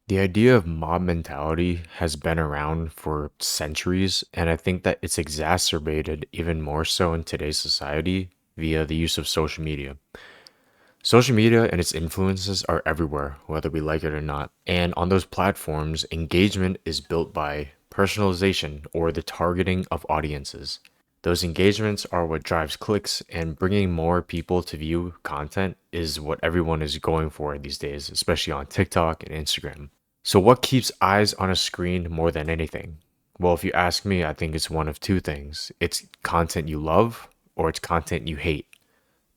The idea of mob mentality has been around for centuries, and I think that it's exacerbated even more so in today's society via the use of social media. Social media and its influences are everywhere, whether we like it or not. And on those platforms, engagement is built by personalization or the targeting of audiences. Those engagements are what drives clicks, and bringing more people to view content is what everyone is going for these days, especially on TikTok and Instagram. So, what keeps eyes on a screen more than anything? Well, if you ask me, I think it's one of two things: it's content you love or it's content you hate.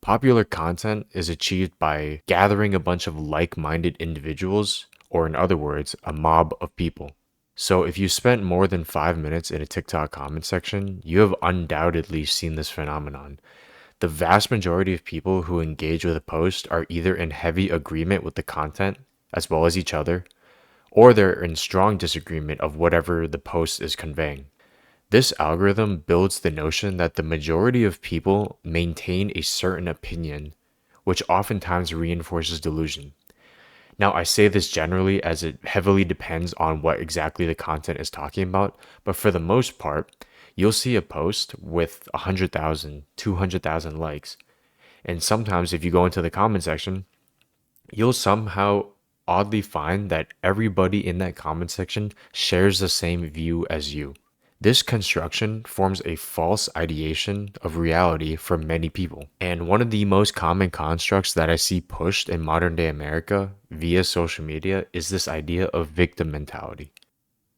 Popular content is achieved by gathering a bunch of like minded individuals, or in other words, a mob of people. So, if you spent more than 5 minutes in a TikTok comment section, you have undoubtedly seen this phenomenon. The vast majority of people who engage with a post are either in heavy agreement with the content, as well as each other, or they're in strong disagreement of whatever the post is conveying. This algorithm builds the notion that the majority of people maintain a certain opinion, which oftentimes reinforces delusion. Now, I say this generally as it heavily depends on what exactly the content is talking about, but for the most part, you'll see a post with 100,000, 200,000 likes. And sometimes, if you go into the comment section, you'll somehow oddly find that everybody in that comment section shares the same view as you. This construction forms a false ideation of reality for many people. And one of the most common constructs that I see pushed in modern day America via social media is this idea of victim mentality.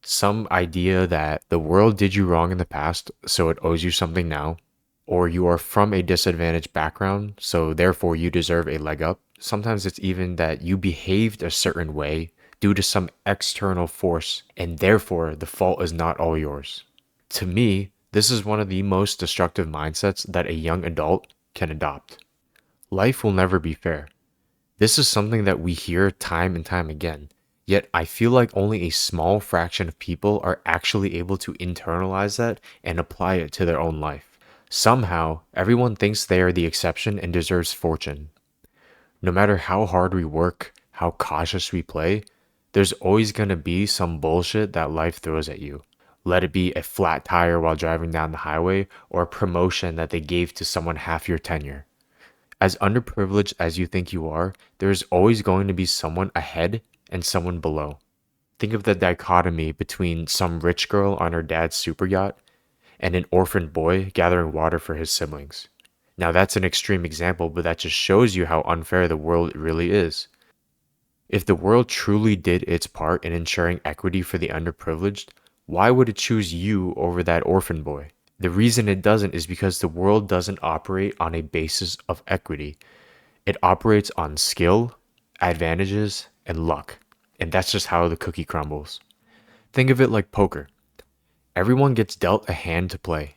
Some idea that the world did you wrong in the past, so it owes you something now, or you are from a disadvantaged background, so therefore you deserve a leg up. Sometimes it's even that you behaved a certain way due to some external force, and therefore the fault is not all yours. To me, this is one of the most destructive mindsets that a young adult can adopt. Life will never be fair. This is something that we hear time and time again, yet I feel like only a small fraction of people are actually able to internalize that and apply it to their own life. Somehow, everyone thinks they are the exception and deserves fortune. No matter how hard we work, how cautious we play, there's always going to be some bullshit that life throws at you. Let it be a flat tire while driving down the highway or a promotion that they gave to someone half your tenure. As underprivileged as you think you are, there's always going to be someone ahead and someone below. Think of the dichotomy between some rich girl on her dad's super yacht and an orphaned boy gathering water for his siblings. Now, that's an extreme example, but that just shows you how unfair the world really is. If the world truly did its part in ensuring equity for the underprivileged, why would it choose you over that orphan boy? The reason it doesn't is because the world doesn't operate on a basis of equity. It operates on skill, advantages, and luck. And that's just how the cookie crumbles. Think of it like poker. Everyone gets dealt a hand to play.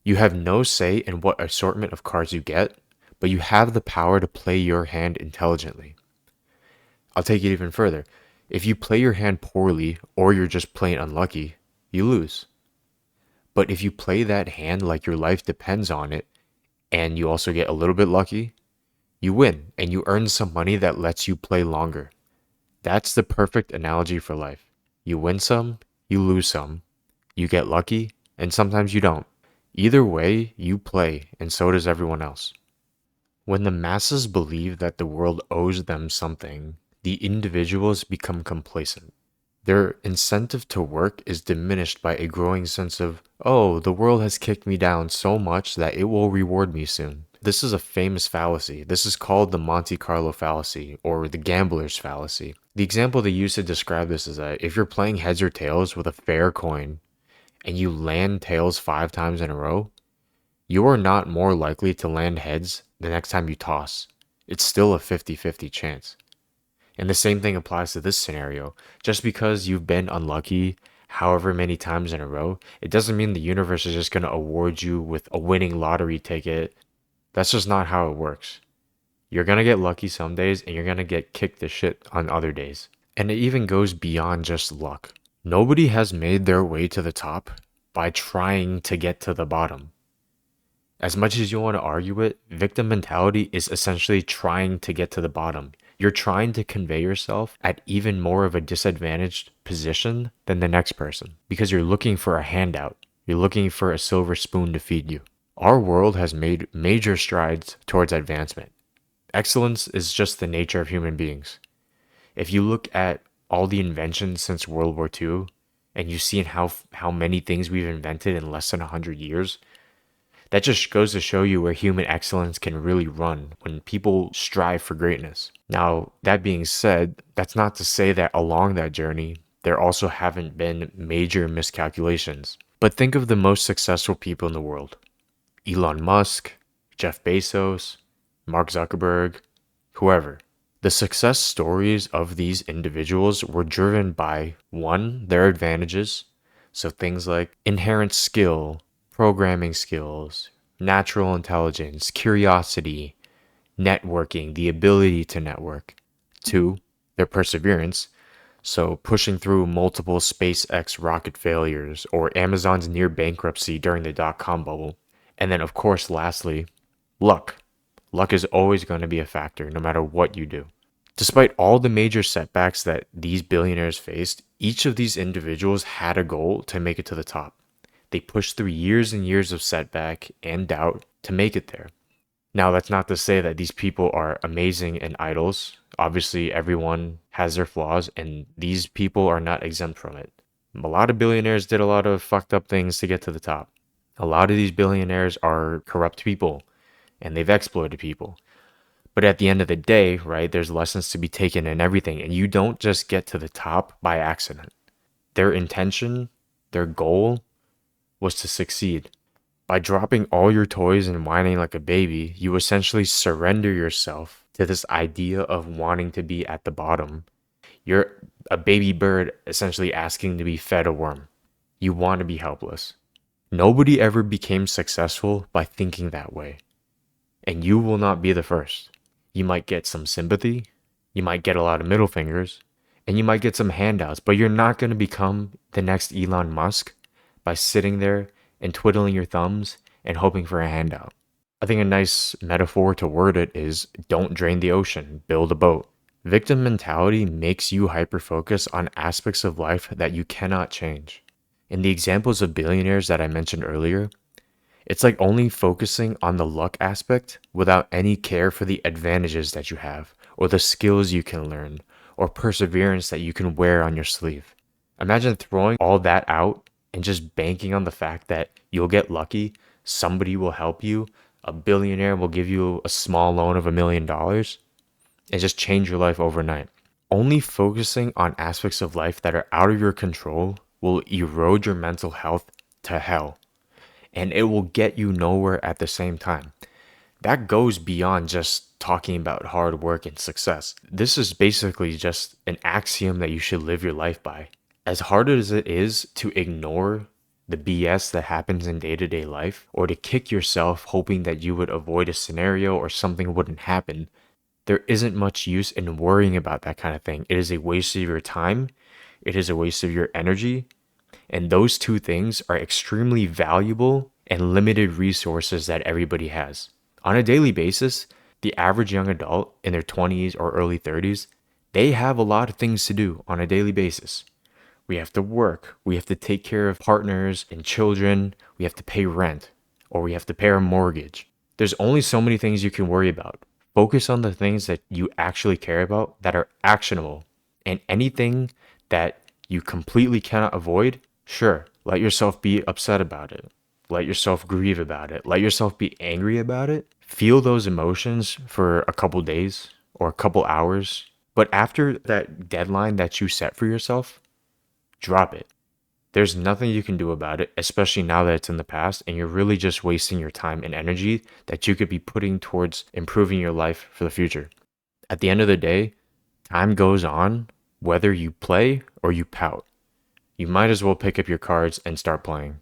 You have no say in what assortment of cards you get, but you have the power to play your hand intelligently. I'll take it even further. If you play your hand poorly or you're just plain unlucky, you lose. But if you play that hand like your life depends on it, and you also get a little bit lucky, you win and you earn some money that lets you play longer. That's the perfect analogy for life. You win some, you lose some, you get lucky, and sometimes you don't. Either way, you play, and so does everyone else. When the masses believe that the world owes them something, the individuals become complacent. Their incentive to work is diminished by a growing sense of, oh, the world has kicked me down so much that it will reward me soon. This is a famous fallacy. This is called the Monte Carlo fallacy or the gambler's fallacy. The example they use to describe this is that if you're playing heads or tails with a fair coin and you land tails 5 times in a row, you are not more likely to land heads the next time you toss. It's still a 50-50 chance. And the same thing applies to this scenario. Just because you've been unlucky however many times in a row, it doesn't mean the universe is just going to award you with a winning lottery ticket. That's just not how it works. You're going to get lucky some days and you're going to get kicked to shit on other days. And it even goes beyond just luck. Nobody has made their way to the top by trying to get to the bottom. As much as you want to argue it, victim mentality is essentially trying to get to the bottom. you're trying to convey yourself at even more of a disadvantaged position than the next person because you're looking for a handout. You're looking for a silver spoon to feed you. Our world has made major strides towards advancement. Excellence is just the nature of human beings. If you look at all the inventions since World War II, and you see how many things we've invented in less than 100 years, that just goes to show you where human excellence can really run when people strive for greatness. Now, that being said, that's not to say that along that journey, there also haven't been major miscalculations. But think of the most successful people in the world: Elon Musk, Jeff Bezos, Mark Zuckerberg, whoever. The success stories of these individuals were driven by one, their advantages, so things like inherent skill, programming skills, natural intelligence, curiosity, networking, the ability to network. Two, their perseverance, so pushing through multiple SpaceX rocket failures or Amazon's near bankruptcy during the dot-com bubble. And then, of course, lastly, luck. Luck is always going to be a factor no matter what you do. Despite all the major setbacks that these billionaires faced, each of these individuals had a goal to make it to the top. They pushed through years and years of setback and doubt to make it there. Now, that's not to say that these people are amazing and idols. Obviously, everyone has their flaws, and these people are not exempt from it. A lot of billionaires did a lot of fucked up things to get to the top. A lot of these billionaires are corrupt people, and they've exploited people. But at the end of the day, right, there's lessons to be taken in everything, and you don't just get to the top by accident. Their intention, their goal was to succeed. By dropping all your toys and whining like a baby, you essentially surrender yourself to this idea of wanting to be at the bottom. You're a baby bird essentially asking to be fed a worm. You want to be helpless. Nobody ever became successful by thinking that way. And you will not be the first. You might get some sympathy, you might get a lot of middle fingers, and you might get some handouts, but you're not going to become the next Elon Musk by sitting there and twiddling your thumbs and hoping for a handout. I think a nice metaphor to word it is don't drain the ocean, build a boat. Victim mentality makes you hyper-focus on aspects of life that you cannot change. In the examples of billionaires that I mentioned earlier, it's like only focusing on the luck aspect without any care for the advantages that you have, or the skills you can learn, or perseverance that you can wear on your sleeve. Imagine throwing all that out and just banking on the fact that you'll get lucky, somebody will help you, a billionaire will give you a small loan of $1 million, and just change your life overnight. Only focusing on aspects of life that are out of your control will erode your mental health to hell, and it will get you nowhere at the same time. That goes beyond just talking about hard work and success. This is basically just an axiom that you should live your life by. As hard as it is to ignore the BS that happens in day-to-day life, or to kick yourself hoping that you would avoid a scenario or something wouldn't happen, there isn't much use in worrying about that kind of thing. It is a waste of your time, it is a waste of your energy, and those two things are extremely valuable and limited resources that everybody has. On a daily basis, the average young adult in their 20s or early 30s, they have a lot of things to do on a daily basis. We have to work, we have to take care of partners and children, we have to pay rent, or we have to pay our mortgage. There's only so many things you can worry about. Focus on the things that you actually care about that are actionable, and anything that you completely cannot avoid, sure, let yourself be upset about it. Let yourself grieve about it. Let yourself be angry about it. Feel those emotions for a couple days or a couple hours. But after that deadline that you set for yourself, drop it. There's nothing you can do about it, especially now that it's in the past, and you're really just wasting your time and energy that you could be putting towards improving your life for the future. At the end of the day, time goes on whether you play or you pout. You might as well pick up your cards and start playing.